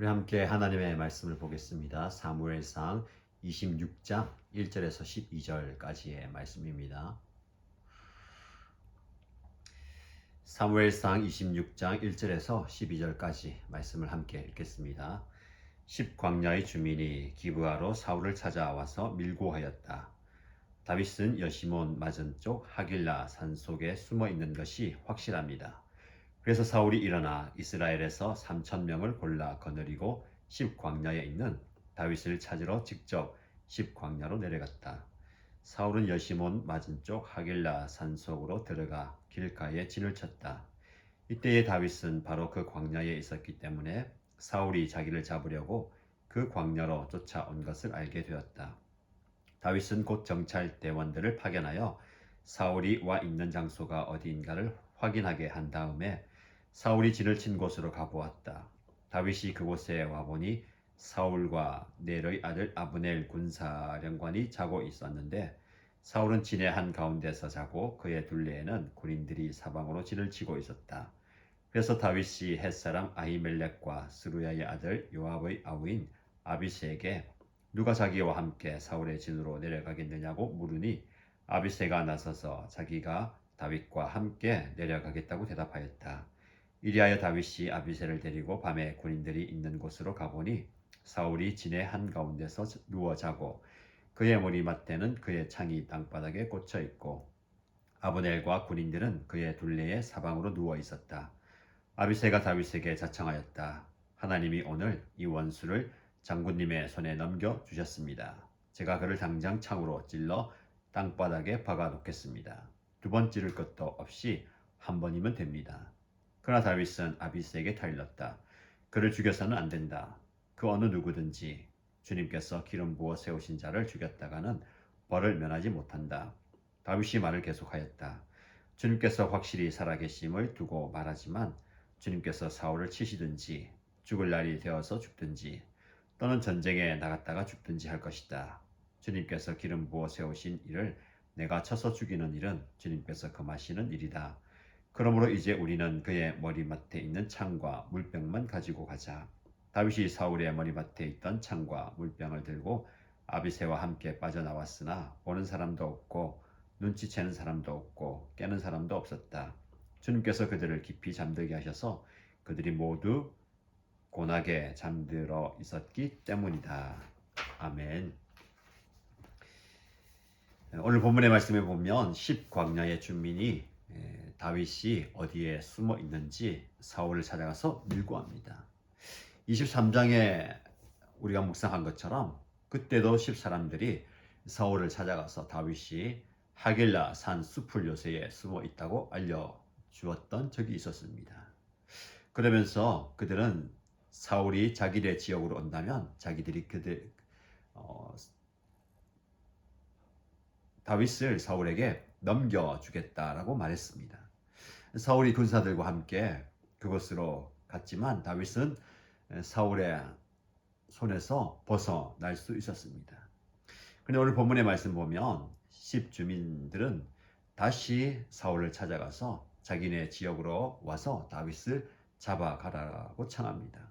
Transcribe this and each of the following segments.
우리 함께 하나님의 말씀을 보겠습니다. 사무엘상 26장 1절에서 12절까지의 말씀입니다. 사무엘상 26장 1절에서 12절까지 말씀을 함께 읽겠습니다. 10광야의 주민이 기브아로 사울을 찾아와서 밀고하였다. 다윗은 여시몬 맞은쪽 하길라 산속에 숨어 있는 것이 확실합니다. 그래서 사울이 일어나 이스라엘에서 3,000명을 골라 거느리고 10광야에 있는 다윗을 찾으러 직접 10광야로 내려갔다. 사울은 여시몬 맞은쪽 하길라 산속으로 들어가 길가에 진을 쳤다. 이때의 다윗은 바로 그 광야에 있었기 때문에 사울이 자기를 잡으려고 그 광야로 쫓아온 것을 알게 되었다. 다윗은 곧 정찰 대원들을 파견하여 사울이 와 있는 장소가 어디인가를 확인하게 한 다음에 사울이 진을 친 곳으로 가보았다. 다윗이 그곳에 와보니 사울과 넬의 아들 아브넬 군사령관이 자고 있었는데 사울은 진의 한가운데서 자고 그의 둘레에는 군인들이 사방으로 진을 치고 있었다. 그래서 다윗이 햇사람 아히멜렉과 스루야의 아들 요압의 아우인 아비새에게 누가 자기와 함께 사울의 진으로 내려가겠느냐고 물으니 아비새가 나서서 자기가 다윗과 함께 내려가겠다고 대답하였다. 이리하여 다윗이 아비새를 데리고 밤에 군인들이 있는 곳으로 가보니 사울이 진의 한가운데서 누워 자고 그의 머리맡에는 그의 창이 땅바닥에 꽂혀 있고 아브넬과 군인들은 그의 둘레에 사방으로 누워 있었다. 아비새가 다윗에게 자청하였다. 하나님이 오늘 이 원수를 장군님의 손에 넘겨 주셨습니다. 제가 그를 당장 창으로 찔러 땅바닥에 박아 놓겠습니다. 두 번 찌를 것도 없이 한 번이면 됩니다. 그러나 다윗은 아비새에게 타일렀다. 그를 죽여서는 안 된다. 그 어느 누구든지 주님께서 기름 부어 세우신 자를 죽였다가는 벌을 면하지 못한다. 다윗이 말을 계속하였다. 주님께서 확실히 살아계심을 두고 말하지만 주님께서 사울을 치시든지 죽을 날이 되어서 죽든지 또는 전쟁에 나갔다가 죽든지 할 것이다. 주님께서 기름 부어 세우신 이를 내가 쳐서 죽이는 일은 주님께서 금하시는 일이다. 그러므로 이제 우리는 그의 머리맡에 있는 창과 물병만 가지고 가자. 다윗이 사울의 머리맡에 있던 창과 물병을 들고 아비새와 함께 빠져나왔으나 보는 사람도 없고 눈치채는 사람도 없고 깨는 사람도 없었다. 주님께서 그들을 깊이 잠들게 하셔서 그들이 모두 곤하게 잠들어 있었기 때문이다. 아멘. 오늘 본문의 말씀에 보면 10광야의 주민이 다윗이 어디에 숨어 있는지 사울을 찾아가서 밀고합니다. 23장에 우리가 묵상한 것처럼 그때도 10사람들이 사울을 찾아가서 다윗이 하길라 산 숲을 요새에 숨어 있다고 알려주었던 적이 있었습니다. 그러면서 그들은 사울이 자기네 지역으로 온다면 자기들이 다윗을 사울에게 넘겨주겠다라고 말했습니다. 사울이 군사들과 함께 그곳으로 갔지만 다윗은 사울의 손에서 벗어날 수 있었습니다. 그런데 오늘 본문의 말씀 보면 10 주민들은 다시 사울을 찾아가서 자기네 지역으로 와서 다윗을 잡아가라고 청합니다.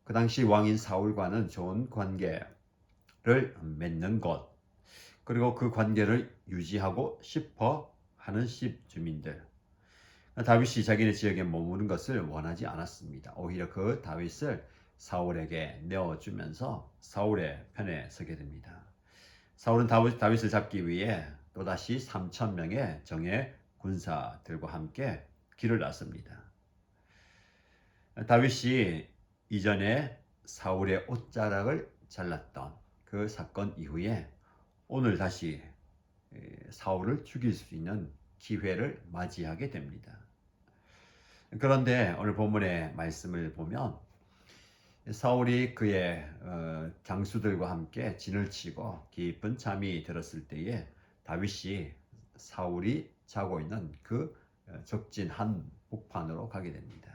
그 당시 왕인 사울과는 좋은 관계를 맺는 것, 그리고 그 관계를 유지하고 싶어 하는 10 주민들. 다윗이 자기네 지역에 머무는 것을 원하지 않았습니다. 오히려 그 다윗을 사울에게 내어주면서 사울의 편에 서게 됩니다. 사울은 다윗을 잡기 위해 또다시 3,000명의 정예 군사들과 함께 길을 났습니다. 다윗이 이전에 사울의 옷자락을 잘랐던 그 사건 이후에 오늘 다시 사울을 죽일 수 있는 기회를 맞이하게 됩니다. 그런데 오늘 본문의 말씀을 보면 사울이 그의 장수들과 함께 진을 치고 깊은 잠이 들었을 때에 다윗이 사울이 자고 있는 그 적진 한복판으로 가게 됩니다.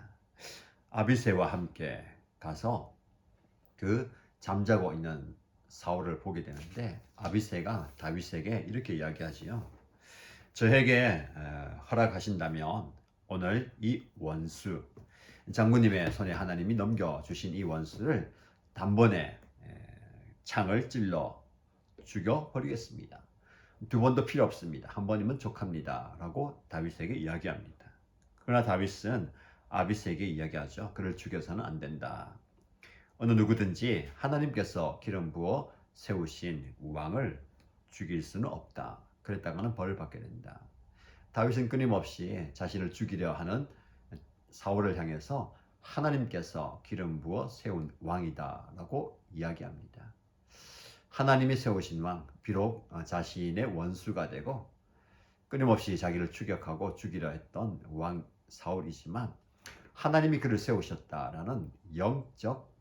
아비새와 함께 가서 그 잠자고 있는 사울을 보게 되는데 아비새가 다윗에게 이렇게 이야기하지요. 저에게 허락하신다면 오늘 이 원수 장군님의 손에 하나님이 넘겨주신 이 원수를 단번에 창을 찔러 죽여버리겠습니다. 두 번도 필요 없습니다. 한 번이면 족합니다. 라고 다윗에게 이야기합니다. 그러나 다윗은 아비새에게 이야기하죠. 그를 죽여서는 안 된다. 어느 누구든지 하나님께서 기름 부어 세우신 왕을 죽일 수는 없다. 그랬다가는 벌을 받게 된다. 다윗은 끊임없이 자신을 죽이려 하는 사울을 향해서 하나님께서 기름 부어 세운 왕이다 라고 이야기합니다. 하나님이 세우신 왕, 비록 자신의 원수가 되고 끊임없이 자기를 추격하고 죽이려 했던 왕 사울이지만 하나님이 그를 세우셨다라는 영적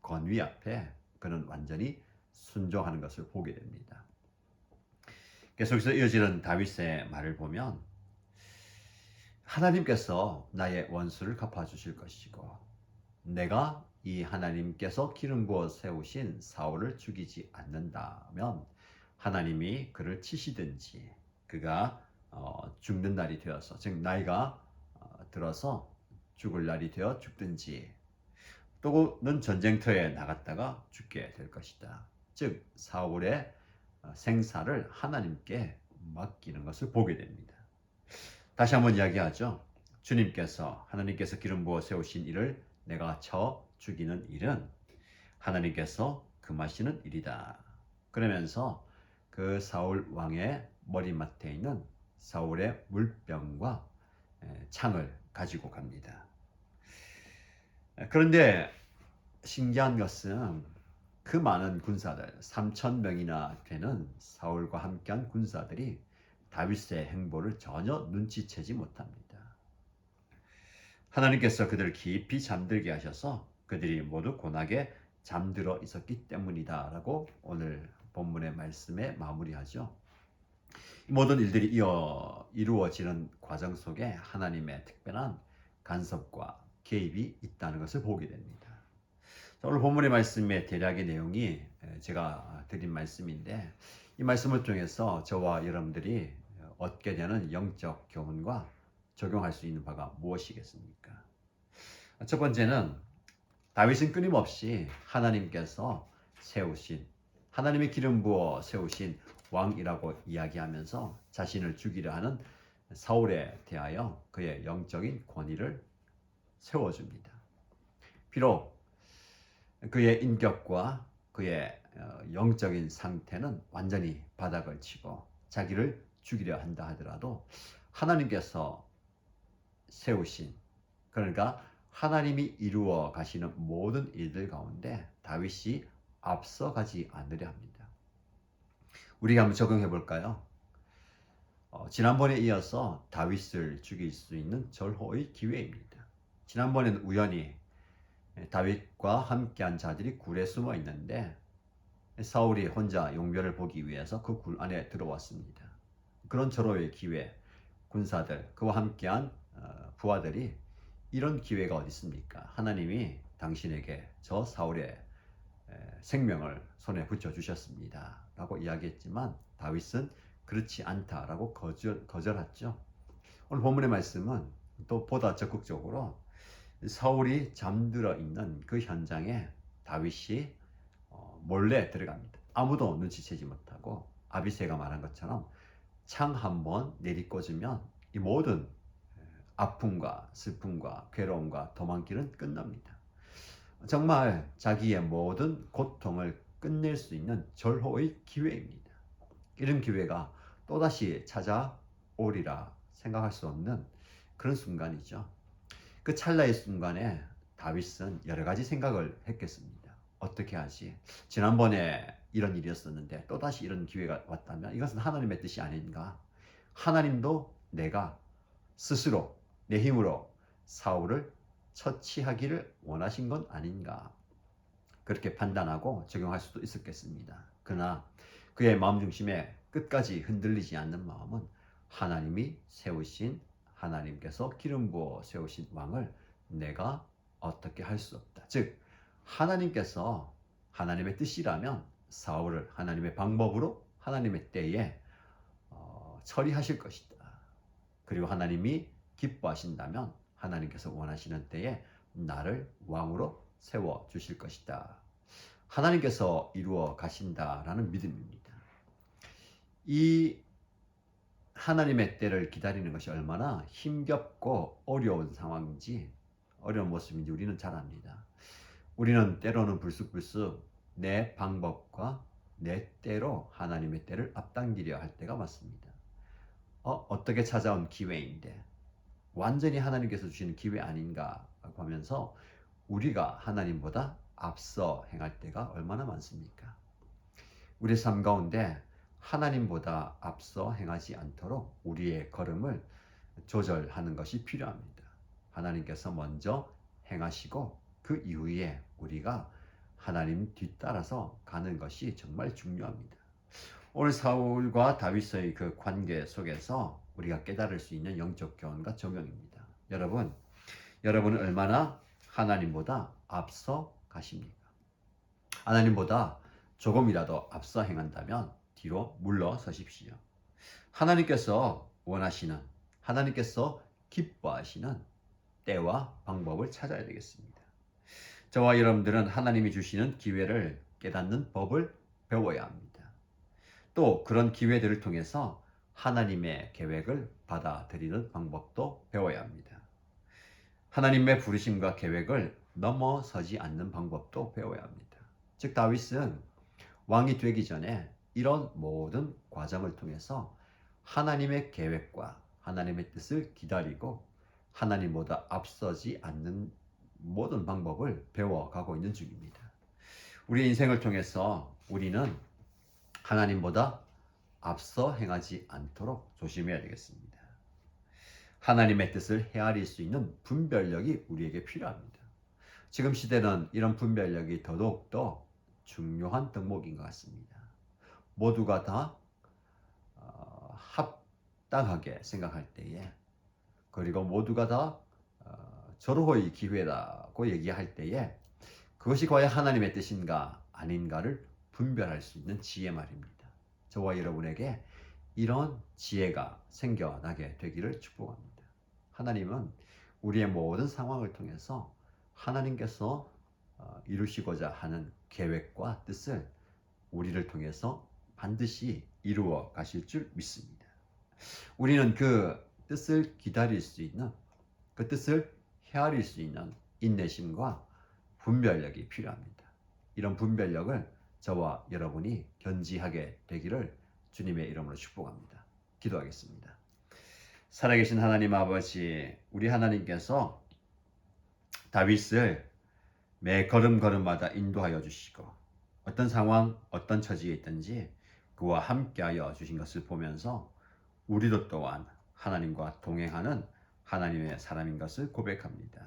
권위 앞에 그는 완전히 순종하는 것을 보게 됩니다. 계속해서 이어지는 다윗의 말을 보면 하나님께서 나의 원수를 갚아주실 것이고 내가 이 하나님께서 기름 부어 세우신 사울을 죽이지 않는다면 하나님이 그를 치시든지 그가 죽는 날이 되어서 즉 나이가 들어서 죽을 날이 되어 죽든지 또는 전쟁터에 나갔다가 죽게 될 것이다. 즉 사울의 생사를 하나님께 맡기는 것을 보게 됩니다. 다시 한번 이야기하죠. 주님께서 하나님께서 기름 부어 세우신 이를 내가 쳐 죽이는 일은 하나님께서 금하시는 일이다. 그러면서 그 사울 왕의 머리맡에 있는 사울의 물병과 창을 가지고 갑니다. 그런데 신기한 것은 그 많은 군사들 3,000명이나 되는 사울과 함께한 군사들이 다윗의 행보를 전혀 눈치채지 못합니다. 하나님께서 그들을 깊이 잠들게 하셔서 그들이 모두 고나게 잠들어 있었기 때문이다 라고 오늘 본문의 말씀에 마무리하죠. 모든 일들이 이루어지는 과정 속에 하나님의 특별한 간섭과 개입이 있다는 것을 보게 됩니다. 오늘 본문의 말씀의 대략의 내용이 제가 드린 말씀인데 이 말씀을 통해서 저와 여러분들이 얻게 되는 영적 교훈과 적용할 수 있는 바가 무엇이겠습니까? 첫 번째는 다윗은 끊임없이 하나님께서 세우신 하나님의 기름 부어 세우신 왕이라고 이야기하면서 자신을 죽이려 하는 사울에 대하여 그의 영적인 권위를 세워줍니다. 비록 그의 인격과 그의 영적인 상태는 완전히 바닥을 치고 자기를 죽이려 한다 하더라도 하나님께서 세우신 그러니까 하나님이 이루어 가시는 모든 일들 가운데 다윗이 앞서가지 않으려 합니다. 우리가 한번 적용해 볼까요? 지난번에 이어서 다윗을 죽일 수 있는 절호의 기회입니다. 지난번에는 우연히 다윗과 함께한 자들이 굴에 숨어 있는데 사울이 혼자 용변을 보기 위해서 그 굴 안에 들어왔습니다. 그런 절호의 기회, 군사들, 그와 함께한 부하들이 이런 기회가 어디 있습니까? 하나님이 당신에게 저 사울의 생명을 손에 붙여주셨습니다. 라고 이야기했지만 다윗은 그렇지 않다라고 거절했죠. 오늘 본문의 말씀은 또 보다 적극적으로 사울이 잠들어 있는 그 현장에 다윗이 몰래 들어갑니다. 아무도 눈치채지 못하고 아비새가 말한 것처럼 창 한번 내리꽂으면 이 모든 아픔과 슬픔과 괴로움과 도망길은 끝납니다. 정말 자기의 모든 고통을 끝낼 수 있는 절호의 기회입니다. 이런 기회가 또다시 찾아오리라 생각할 수 없는 그런 순간이죠. 그 찰나의 순간에 다윗은 여러 가지 생각을 했겠습니다. 어떻게 하지? 지난번에 이런 일이었었는데 또다시 이런 기회가 왔다면 이것은 하나님의 뜻이 아닌가? 하나님도 내가 스스로 내 힘으로 사울을 처치하기를 원하신 건 아닌가? 그렇게 판단하고 적용할 수도 있었겠습니다. 그러나 그의 마음 중심에 끝까지 흔들리지 않는 마음은 하나님이 세우신 하나님께서 기름 부어 세우신 왕을 내가 어떻게 할 수 없다. 즉 하나님께서 하나님의 뜻이라면 사울을 하나님의 방법으로 하나님의 때에 처리하실 것이다. 그리고 하나님이 기뻐하신다면 하나님께서 원하시는 때에 나를 왕으로 세워 주실 것이다. 하나님께서 이루어 가신다라는 믿음입니다. 이 하나님의 때를 기다리는 것이 얼마나 힘겹고 어려운 상황인지, 어려운 모습인지 우리는 잘 압니다. 우리는 때로는 불쑥불쑥 내 방법과 내 때로 하나님의 때를 앞당기려 할 때가 많습니다. 어떻게 찾아온 기회인데 완전히 하나님께서 주시는 기회 아닌가 하면서 우리가 하나님보다 앞서 행할 때가 얼마나 많습니까? 우리 삶 가운데 하나님보다 앞서 행하지 않도록 우리의 걸음을 조절하는 것이 필요합니다. 하나님께서 먼저 행하시고 그 이후에 우리가 하나님 뒤따라서 가는 것이 정말 중요합니다. 오늘 사울과 다윗의 그 관계 속에서 우리가 깨달을 수 있는 영적 교훈과 적용입니다. 여러분은 얼마나 하나님보다 앞서 가십니까? 하나님보다 조금이라도 앞서 행한다면 뒤로 물러서십시오. 하나님께서 원하시는, 하나님께서 기뻐하시는 때와 방법을 찾아야 되겠습니다. 저와 여러분들은 하나님이 주시는 기회를 깨닫는 법을 배워야 합니다. 또 그런 기회들을 통해서 하나님의 계획을 받아들이는 방법도 배워야 합니다. 하나님의 부르심과 계획을 넘어서지 않는 방법도 배워야 합니다. 즉 다윗은 왕이 되기 전에 이런 모든 과정을 통해서 하나님의 계획과 하나님의 뜻을 기다리고 하나님보다 앞서지 않는 모든 방법을 배워가고 있는 중입니다. 우리의 인생을 통해서 우리는 하나님보다 앞서 행하지 않도록 조심해야 되겠습니다. 하나님의 뜻을 헤아릴 수 있는 분별력이 우리에게 필요합니다. 지금 시대는 이런 분별력이 더더욱더 중요한 덕목인 것 같습니다. 모두가 다 합당하게 생각할 때에, 그리고 모두가 다 절호의 기회라고 얘기할 때에 그것이 과연 하나님의 뜻인가 아닌가를 분별할 수 있는 지혜 말입니다. 저와 여러분에게 이런 지혜가 생겨나게 되기를 축복합니다. 하나님은 우리의 모든 상황을 통해서 하나님께서 이루시고자 하는 계획과 뜻을 우리를 통해서 반드시 이루어 가실 줄 믿습니다. 우리는 그 뜻을 기다릴 수 있는, 그 뜻을 헤아릴 수 있는 인내심과 분별력이 필요합니다. 이런 분별력을 저와 여러분이 견지하게 되기를 주님의 이름으로 축복합니다. 기도하겠습니다. 살아계신 하나님 아버지, 우리 하나님께서 다윗을 매 걸음걸음마다 인도하여 주시고 어떤 상황, 어떤 처지에 있든지 그와 함께하여 주신 것을 보면서 우리도 또한 하나님과 동행하는 하나님의 사람인 것을 고백합니다.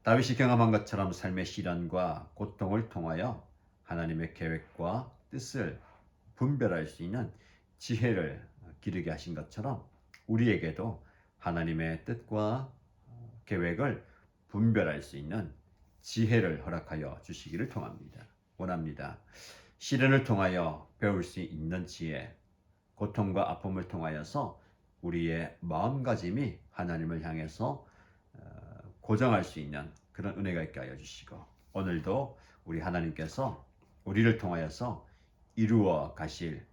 다윗이 경험한 것처럼 삶의 시련과 고통을 통하여 하나님의 계획과 뜻을 분별할 수 있는 지혜를 기르게 하신 것처럼 우리에게도 하나님의 뜻과 계획을 분별할 수 있는 지혜를 허락하여 주시기를 원합니다. 시련을 통하여 배울 수 있는 지혜, 고통과 아픔을 통하여서 우리의 마음가짐이 하나님을 향해서 고정할 수 있는 그런 은혜가 있게 하여 주시고, 오늘도 우리 하나님께서 우리를 통하여서 이루어 가실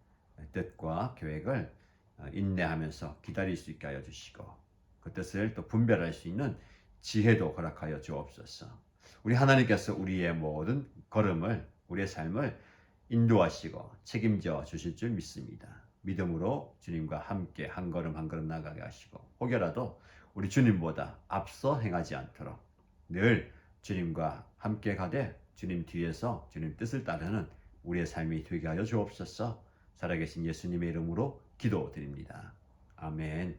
뜻과 계획을 인내하면서 기다릴 수 있게 하여 주시고, 그 뜻을 또 분별할 수 있는 지혜도 허락하여 주옵소서. 우리 하나님께서 우리의 모든 걸음을, 우리의 삶을 인도하시고 책임져 주실 줄 믿습니다. 믿음으로 주님과 함께 한 걸음 한 걸음 나가게 하시고, 혹여라도 우리 주님보다 앞서 행하지 않도록 늘 주님과 함께 가되 주님 뒤에서 주님 뜻을 따르는 우리의 삶이 되게 하여 주옵소서. 살아계신 예수님의 이름으로 기도드립니다. 아멘.